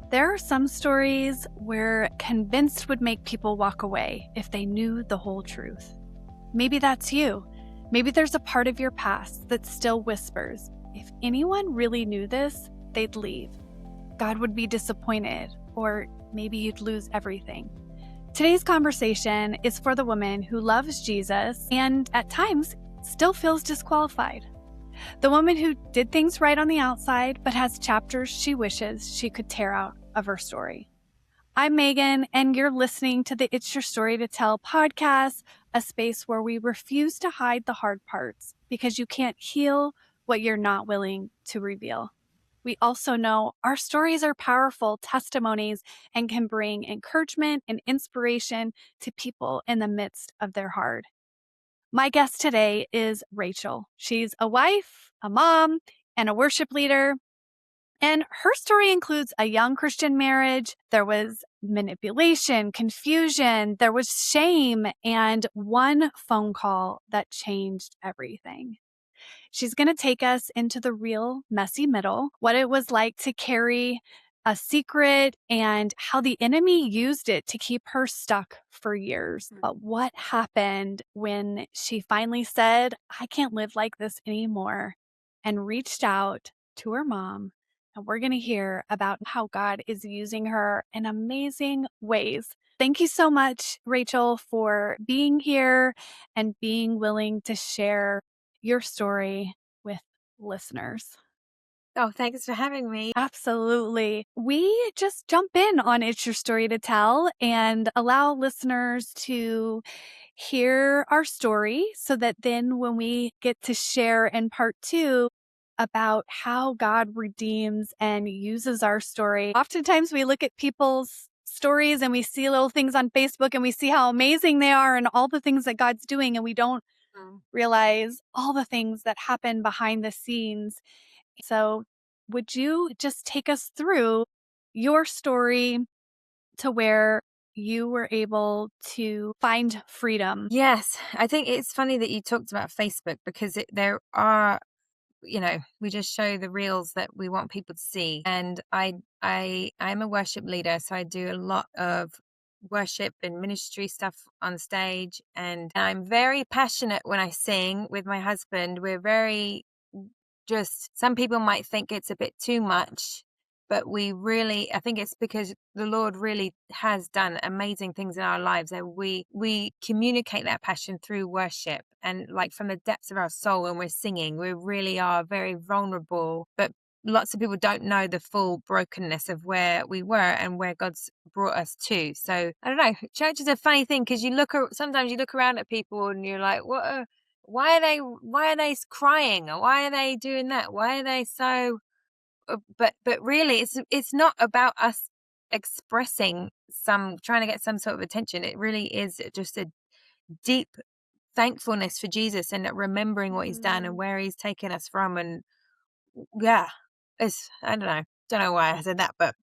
There are some stories where convinced would make people walk away if they knew the whole truth. Maybe that's you. Maybe there's a part of your past that still whispers, if anyone really knew this, they'd leave. God would be disappointed, or maybe you'd lose everything. Today's conversation is for the woman who loves Jesus and at times still feels disqualified. The woman who did things right on the outside, but has chapters she wishes she could tear out of her story. I'm Megan, and you're listening to the It's Your Story to Tell podcast, a space where we refuse to hide the hard parts because you can't heal what you're not willing to reveal. We also know our stories are powerful testimonies and can bring encouragement and inspiration to people in the midst of their hard. My guest today is Rachel. She's a wife, a mom, and a worship leader. And her story includes a young Christian marriage. There was manipulation, confusion, there was shame, and one phone call that changed everything. She's going to take us into the real messy middle, what it was like to carry a secret and how the enemy used it to keep her stuck for years. But what happened when she finally said, I can't live like this anymore, and reached out to her mom. And we're going to hear about how God is using her in amazing ways. Thank you so much, Rachel, for being here and being willing to share your story with listeners. Oh, thanks for having me. Absolutely. We just jump in on It's Your Story to Tell and allow listeners to hear our story so that then when we get to share in part 2 about how God redeems and uses our story, oftentimes we look at people's stories and we see little things on Facebook and we see how amazing they are and all the things that God's doing, and we don't realize all the things that happen behind the scenes. So, would you just take us through your story to where you were able to find freedom? Yes, I think it's funny that you talked about Facebook because there are, we just show the reels that we want people to see. And I'm a worship leader, so I do a lot of worship and ministry stuff on stage, and I'm very passionate when I sing with my husband. We're very just some people might think it's a bit too much, but I think it's because the Lord really has done amazing things in our lives, and we communicate that passion through worship, and like from the depths of our soul when we're singing, we really are very vulnerable. But lots of people don't know the full brokenness of where we were and where God's brought us to. So I don't know. Church is a funny thing because sometimes you look around at people and you're like, why are they crying, or why are they doing that, why are they so but really it's not about us expressing trying to get some sort of attention. It really is just a deep thankfulness for Jesus and remembering what he's done and where he's taken us from. And yeah, I don't know why I said that, but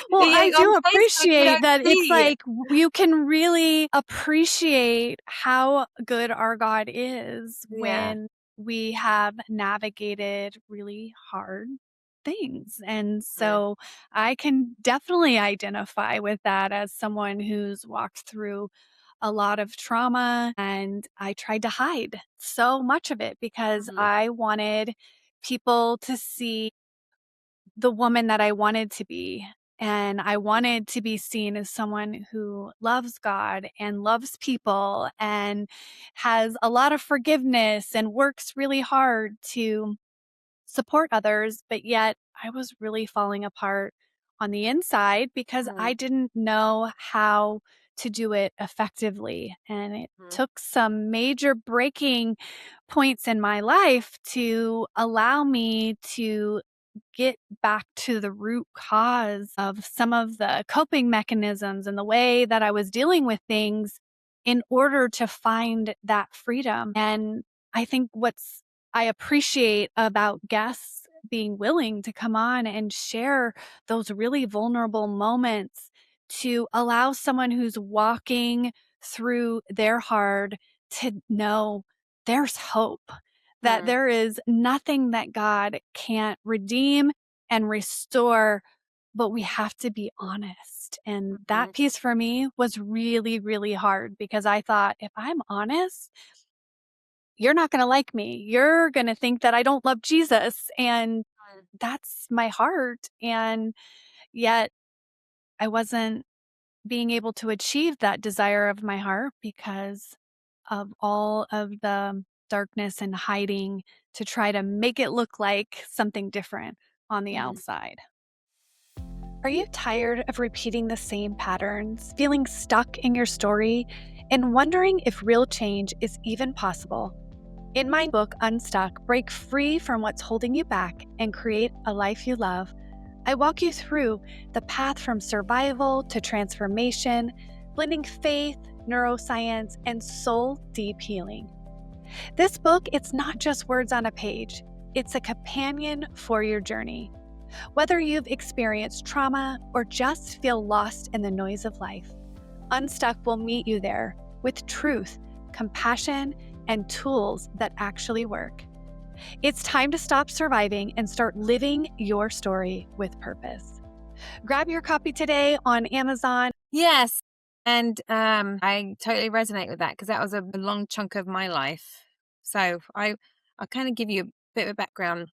Well, yeah, I on do Facebook you appreciate don't that. It's see. like you can really appreciate how good our God is Yeah. when we have navigated really hard things. And Mm. so I can definitely identify with that as someone who's walked through a lot of trauma, and I tried to hide so much of it because Mhm. I wanted people to see the woman that I wanted to be. And I wanted to be seen as someone who loves God and loves people and has a lot of forgiveness and works really hard to support others. But yet I was really falling apart on the inside because I Mhm. didn't know how to do it effectively. And it Mhm. took some major breaking points in my life to allow me to get back to the root cause of some of the coping mechanisms and the way that I was dealing with things in order to find that freedom. And I think I appreciate about guests being willing to come on and share those really vulnerable moments to allow someone who's walking through their hard to know there's hope, that Mhm. there is nothing that God can't redeem and restore but we have to be honest. And Mhm. that piece for me was really, really hard because I thought, if I'm honest, you're not going to like me. You're going to think that I don't love Jesus. And that's my heart. And yet I wasn't being able to achieve that desire of my heart because of all of the darkness and hiding to try to make it look like something different on the Mhm. outside. Are you tired of repeating the same patterns, feeling stuck in your story, and wondering if real change is even possible? In my book, Unstuck, Break Free from What's Holding You Back and Create a Life You Love, I walk you through the path from survival to transformation, blending faith, neuroscience, and soul deep healing. This book, it's not just words on a page, it's a companion for your journey. Whether you've experienced trauma or just feel lost in the noise of life, Unstuck will meet you there with truth, compassion, and tools that actually work. It's time to stop surviving and start living your story with purpose. Grab your copy today on Amazon. Yes. And I totally resonate with that because that was a long chunk of my life. So I'll kind of give you a bit of a background.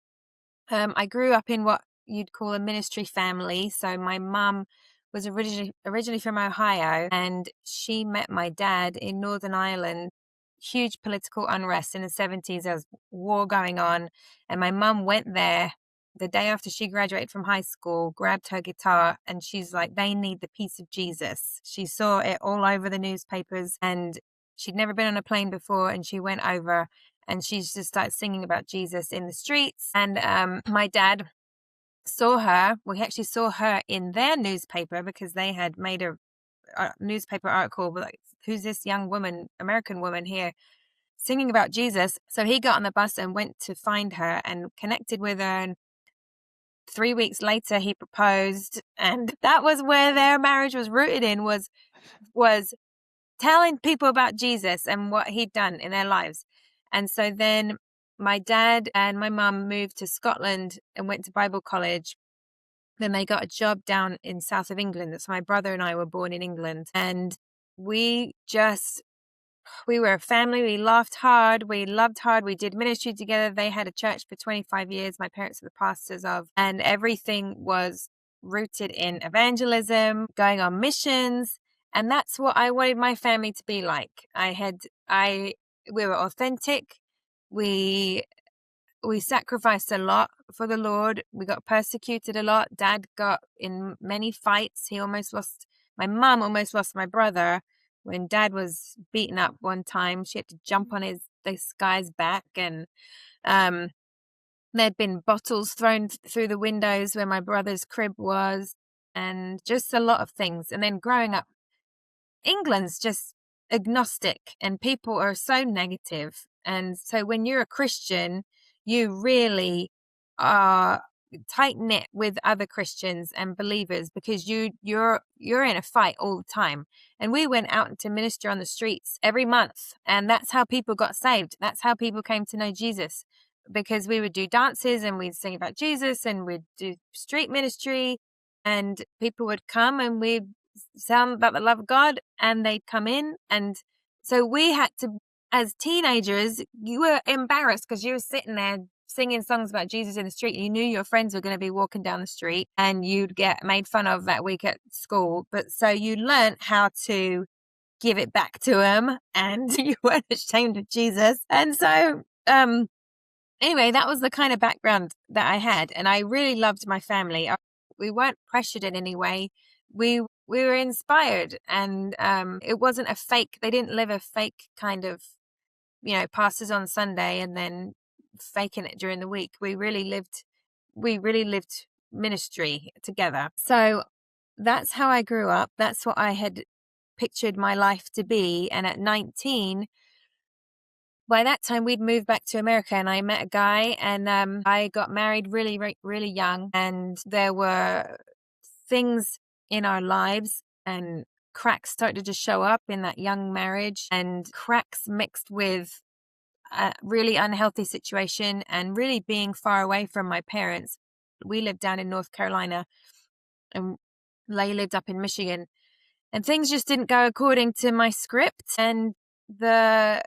I grew up in what you'd call a ministry family. So my mum was originally from Ohio, and she met my dad in Northern Ireland. Huge political unrest in the 70s. There was war going on, and my mum went there the day after she graduated from high school, grabbed her guitar, and she's like, they need the peace of Jesus. She saw it all over the newspapers, and she'd never been on a plane before, and she went over and she just started singing about Jesus in the streets. And my dad saw her. We actually saw her in their newspaper because they had made a newspaper article, like, who's this young woman, American woman here singing about Jesus? So he got on the bus and went to find her and connected with her. And 3 weeks later, he proposed, and that was where their marriage was rooted in, was telling people about Jesus and what he'd done in their lives. And so then my dad and my mum moved to Scotland and went to Bible college. Then they got a job down in south of England. So my brother and I were born in England. And we just, we were a family. We laughed hard. We loved hard. We did ministry together. They had a church for 25 years. My parents were the pastors of, and everything was rooted in evangelism, going on missions. And that's what I wanted my family to be like. We were authentic. We sacrificed a lot for the Lord. We got persecuted a lot. Dad got in many fights. My mum almost lost my brother when Dad was beaten up one time. She had to jump on this guy's back, and there'd been bottles thrown through the windows where my brother's crib was, and just a lot of things. And then growing up, England's just agnostic and people are so negative. And so when you're a Christian, you really are tight knit with other Christians and believers because you're in a fight all the time. And we went out into minister on the streets every month, and that's how people got saved. That's how people came to know Jesus, because we would do dances and we'd sing about Jesus and we'd do street ministry, and people would come and we'd tell them about the love of God, and they'd come in. And so we had to, as teenagers, you were embarrassed because you were sitting there singing songs about Jesus in the street. You knew your friends were going to be walking down the street and you'd get made fun of that week at school. But so you learned how to give it back to them, and you weren't ashamed of Jesus. And so, anyway, that was the kind of background that I had. And I really loved my family. We weren't pressured in any way. We were inspired, and it wasn't a fake. They didn't live a fake kind of, pastors on Sunday and then faking it during the week. We really lived ministry together. So that's how I grew up. That's what I had pictured my life to be. And at 19, by that time we'd moved back to America, and I met a guy, and I got married really, really young. And there were things in our lives, and cracks started to show up in that young marriage, and cracks mixed with a really unhealthy situation and really being far away from my parents. We lived down in North Carolina, and Lay lived up in Michigan, and things just didn't go according to my script. And I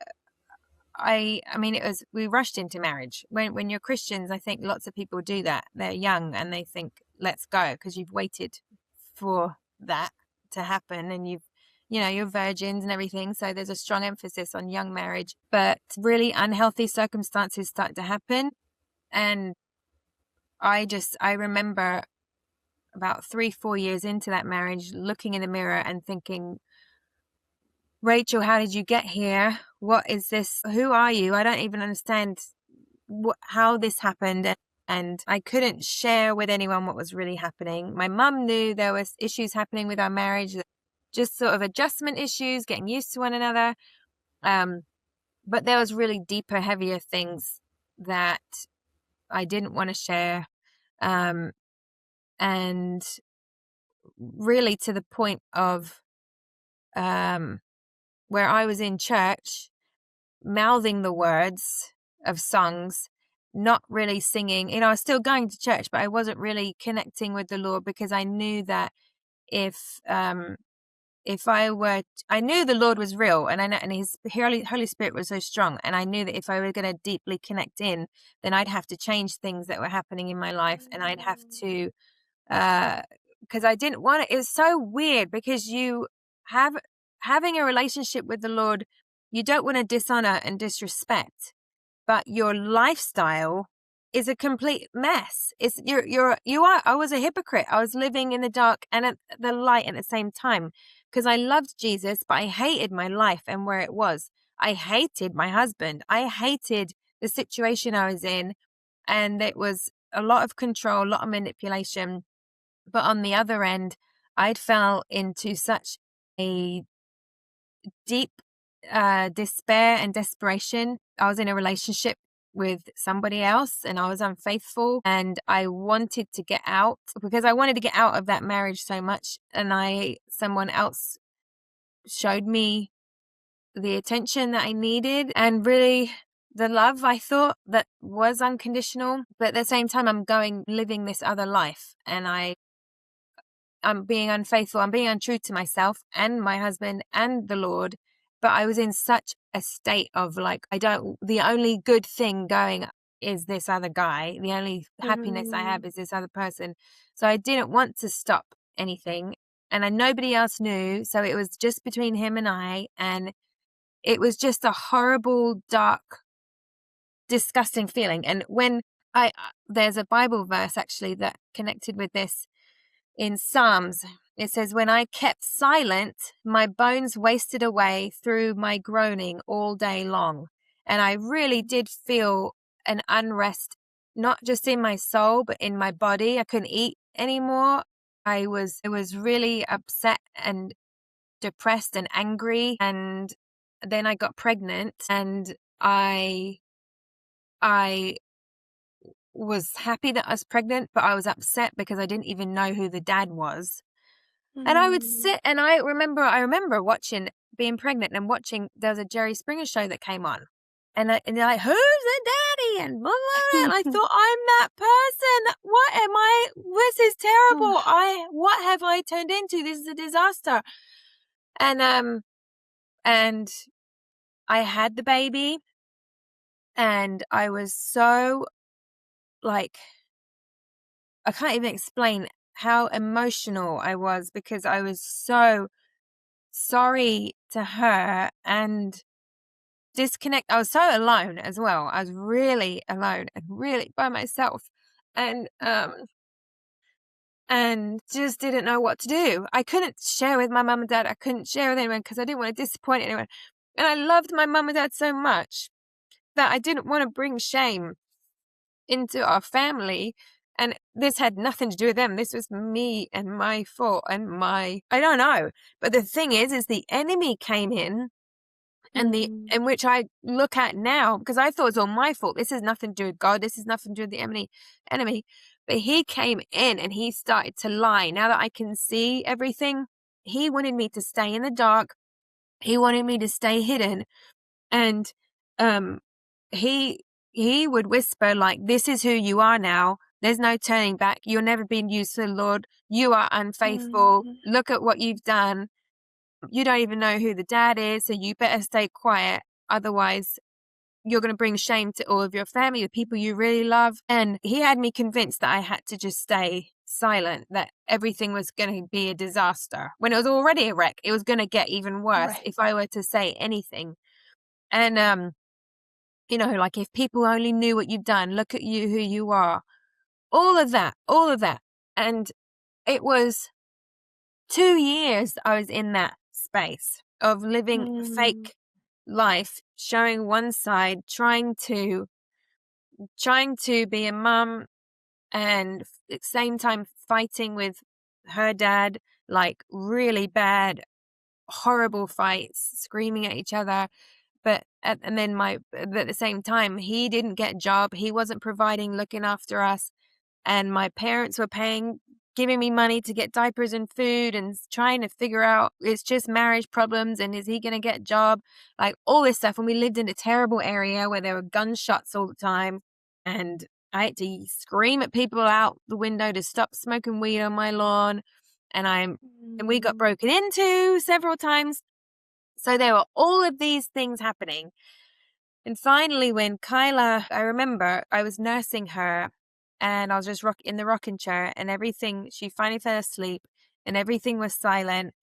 mean, we rushed into marriage. When you're Christians, I think lots of people do that. They're young and they think, let's go, because you've waited for that to happen, and you're virgins and everything. So there's a strong emphasis on young marriage, but really unhealthy circumstances start to happen. And I remember about 3-4 years into that marriage, looking in the mirror and thinking, Rachel, how did you get here? What is this? Who are you? I don't even understand how this happened. And I couldn't share with anyone what was really happening. My mum knew there was issues happening with our marriage, just sort of adjustment issues, getting used to one another. But there was really deeper, heavier things that I didn't want to share. And really to the point of where I was in church, mouthing the words of songs, not really singing. I was still going to church, but I wasn't really connecting with the Lord, because I knew that I knew the Lord was real, and His Holy Spirit was so strong, and I knew that if I were going to deeply connect in, then I'd have to change things that were happening in my life, and I'd have to, because I didn't want it. It was so weird, because having a relationship with the Lord, you don't want to dishonor and disrespect, but your lifestyle is a complete mess. I was a hypocrite. I was living in the dark and at the light at the same time, because I loved Jesus, but I hated my life and where it was. I hated my husband. I hated the situation I was in, and it was a lot of control, a lot of manipulation. But on the other end, I'd fell into such a deep despair and desperation. I was in a relationship with somebody else and I was unfaithful, and I wanted to get out, because I wanted to get out of that marriage so much. And someone else showed me the attention that I needed, and really the love I thought that was unconditional. But at the same time, I'm living this other life, and I'm being unfaithful. I'm being untrue to myself and my husband and the Lord. But I was in such a state of the only good thing going is this other guy. The only happiness I have is this other person. So I didn't want to stop anything, and nobody else knew. So it was just between him and I, and it was just a horrible, dark, disgusting feeling. And there's a Bible verse actually that connected with this in Psalms. It says, when I kept silent, my bones wasted away through my groaning all day long. And I really did feel an unrest, not just in my soul, but in my body. I couldn't eat anymore. I was really upset and depressed and angry. And then I got pregnant, and I was happy that I was pregnant, but I was upset because I didn't even know who the dad was. And I would sit, and I remember watching, being pregnant and watching, there was a Jerry Springer show that came on. And they're like, who's the daddy? And blah, blah, blah. And I thought, I'm that person. What am I? This is terrible. What have I turned into? This is a disaster. And I had the baby, and I was so I can't even explain how emotional I was, because I was so sorry to her and disconnect. I was so alone as well. I was really alone and really by myself, and just didn't know what to do. I couldn't share with my mum and dad. I couldn't share with anyone because I didn't want to disappoint anyone. And I loved my mum and dad so much that I didn't want to bring shame into our family. And this had nothing to do with them. This was me and my fault and I don't know. But the thing is the enemy came in, and in which I look at now, because I thought it was all my fault. This has nothing to do with God. This has nothing to do with the enemy. But he came in and he started to lie. Now that I can see everything, he wanted me to stay in the dark. He wanted me to stay hidden. And he would whisper, this is who you are now. There's no turning back. You're never being used to the Lord. You are unfaithful. Mhm. Look at what you've done. You don't even know who the dad is, so you better stay quiet. Otherwise, you're going to bring shame to all of your family, the people you really love. And he had me convinced that I had to just stay silent, that everything was going to be a disaster. When it was already a wreck, it was going to get even worse Right. if I were to say anything. And, you know, like, if people only knew what you've done, look at you, who you are, all of that, all of that. And it was 2 years I was in that space of living a Mm. fake life, showing one side, trying to be a mum, and at the same time fighting with her dad, like really bad, horrible fights, screaming at each other. But at the same time, he didn't get a job. He wasn't providing, looking after us. And my parents were giving me money to get diapers and food, and trying to figure out, it's just marriage problems, and is he going to get a job? Like, all this stuff. And we lived in a terrible area where there were gunshots all the time. And I had to scream at people out the window to stop smoking weed on my lawn. And we got Mm. broken into several times. So there were all of these things happening. And finally, when Kyla, I remember I was nursing her, and I was just in the rocking chair, and she finally fell asleep, and everything was silent.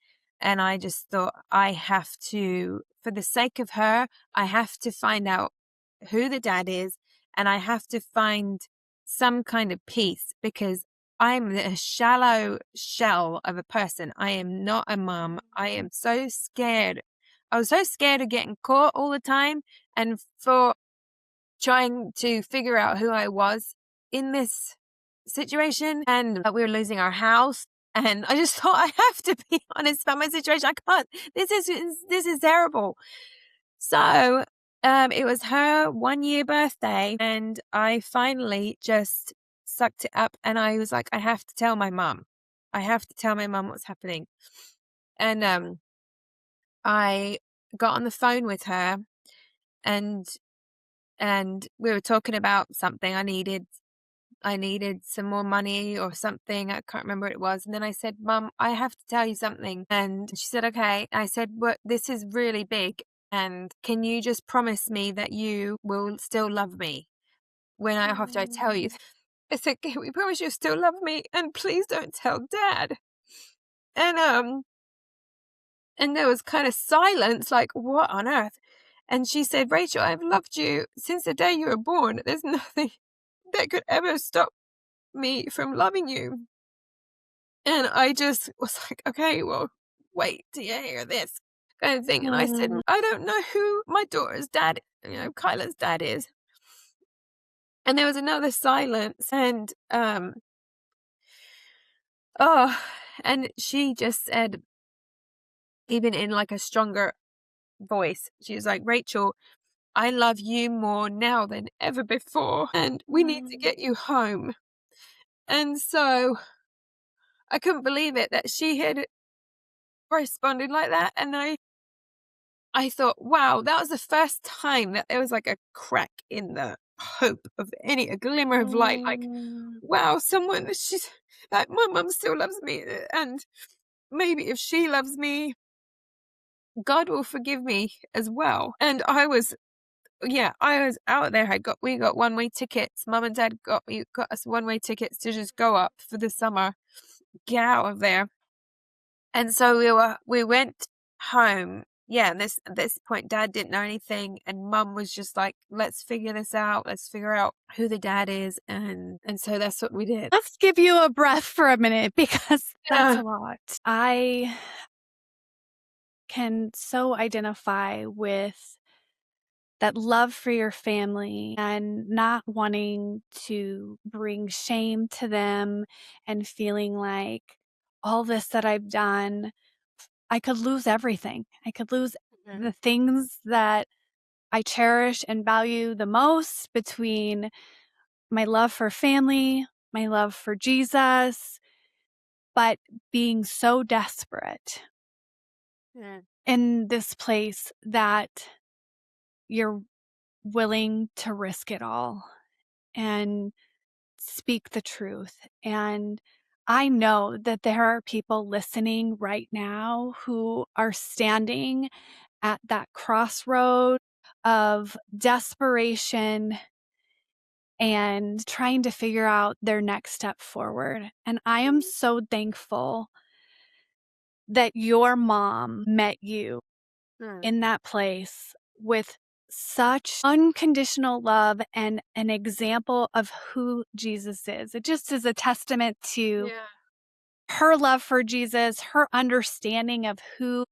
And I just thought, I have to, for the sake of her, I have to find out who the dad is, and I have to find some kind of peace, because I'm a shallow shell of a person. I am not a mom. I am so scared. I was so scared of getting caught all the time, and for trying to figure out who I was in this situation. And we were losing our house. And I just thought, I have to be honest about my situation. I can't. This is terrible. So it was her 1 year birthday, and I finally just sucked it up, and I was like, I have to tell my mum. I have to tell my mum what's happening. And I got on the phone with her, and we were talking about something. I needed some more money or something. I can't remember what it was. And then I said, Mum, I have to tell you something. And she said, okay. I said, well, this is really big. And can you just promise me that you will still love me when after I tell you? Mm. I said, can we promise you'll still love me? And please don't tell Dad. And there was kind of silence, like, what on earth? And she said, Rachel, I've loved you since the day you were born. There's nothing that could ever stop me from loving you. And I just was like, okay, well, wait till you hear this kind of thing. And I said, Mm. I don't know who my daughter's dad, Kyla's dad is. And there was another silence. And, and she just said, even in like a stronger voice, she was like, Rachel, I love you more now than ever before, and we need to Mm. get you home. And so I couldn't believe it that she had responded like that. And I thought, wow, that was the first time that there was like a crack in the hope of a glimmer of light. Like, Mm. wow, she's like, my mum still loves me. And maybe if she loves me, God will forgive me as well. And I was out there. We got one-way tickets. Mum and Dad got us one-way tickets to just go up for the summer, get out of there. And so we went home. Yeah, and at this point, Dad didn't know anything, and Mum was just like, "Let's figure this out. Let's figure out who the dad is," and so that's what we did. Let's give you a breath for a minute because that's Yeah. a lot. I can so identify with that love for your family and not wanting to bring shame to them and feeling like all this that I've done, I could lose everything. I could lose Mhm. the things that I cherish and value the most, between my love for family, my love for Jesus, but being so desperate Yeah. in this place that you're willing to risk it all and speak the truth. And I know that there are people listening right now who are standing at that crossroad of desperation and trying to figure out their next step forward. And I am so thankful that your mom met you in that place with such unconditional love and an example of who Jesus is. It just is a testament to her love for Jesus, her understanding of who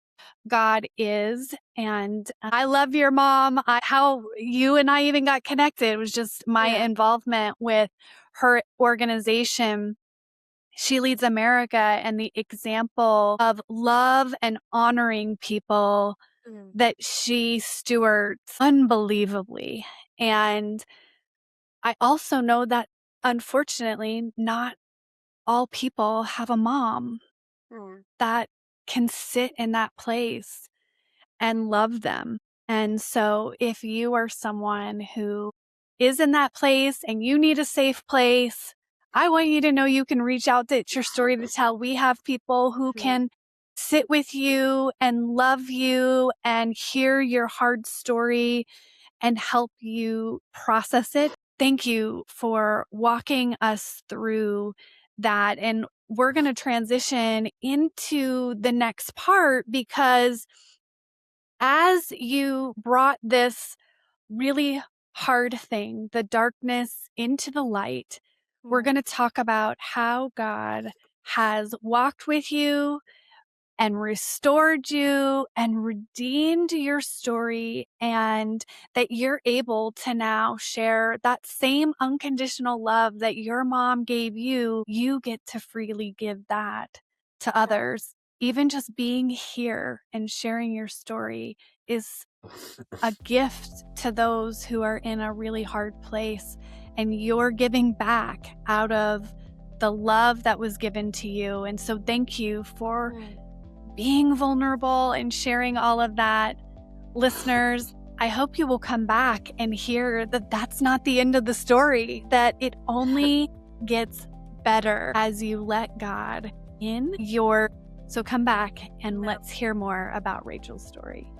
God is. And I love your mom. How you and I even got connected was just my involvement with her organization. She Leads America, and the example of love and honoring people that she stewards unbelievably. And I also know that unfortunately, not all people have a mom that can sit in that place and love them. And so if you are someone who is in that place and you need a safe place, I want you to know you can reach out to It's Your Story to Tell. We have people who can sit with you and love you and hear your hard story and help you process it. Thank you for walking us through that. And we're going to transition into the next part, because as you brought this really hard thing, the darkness, into the light, we're going to talk about how God has walked with you and restored you and redeemed your story, and that you're able to now share that same unconditional love that your mom gave you. You get to freely give that to others. Even just being here and sharing your story is a gift to those who are in a really hard place, and you're giving back out of the love that was given to you. And so thank you for being vulnerable and sharing all of that. Listeners, I hope you will come back and hear that that's not the end of the story, that it only gets better as you let God in your. So come back and let's hear more about Rachel's story.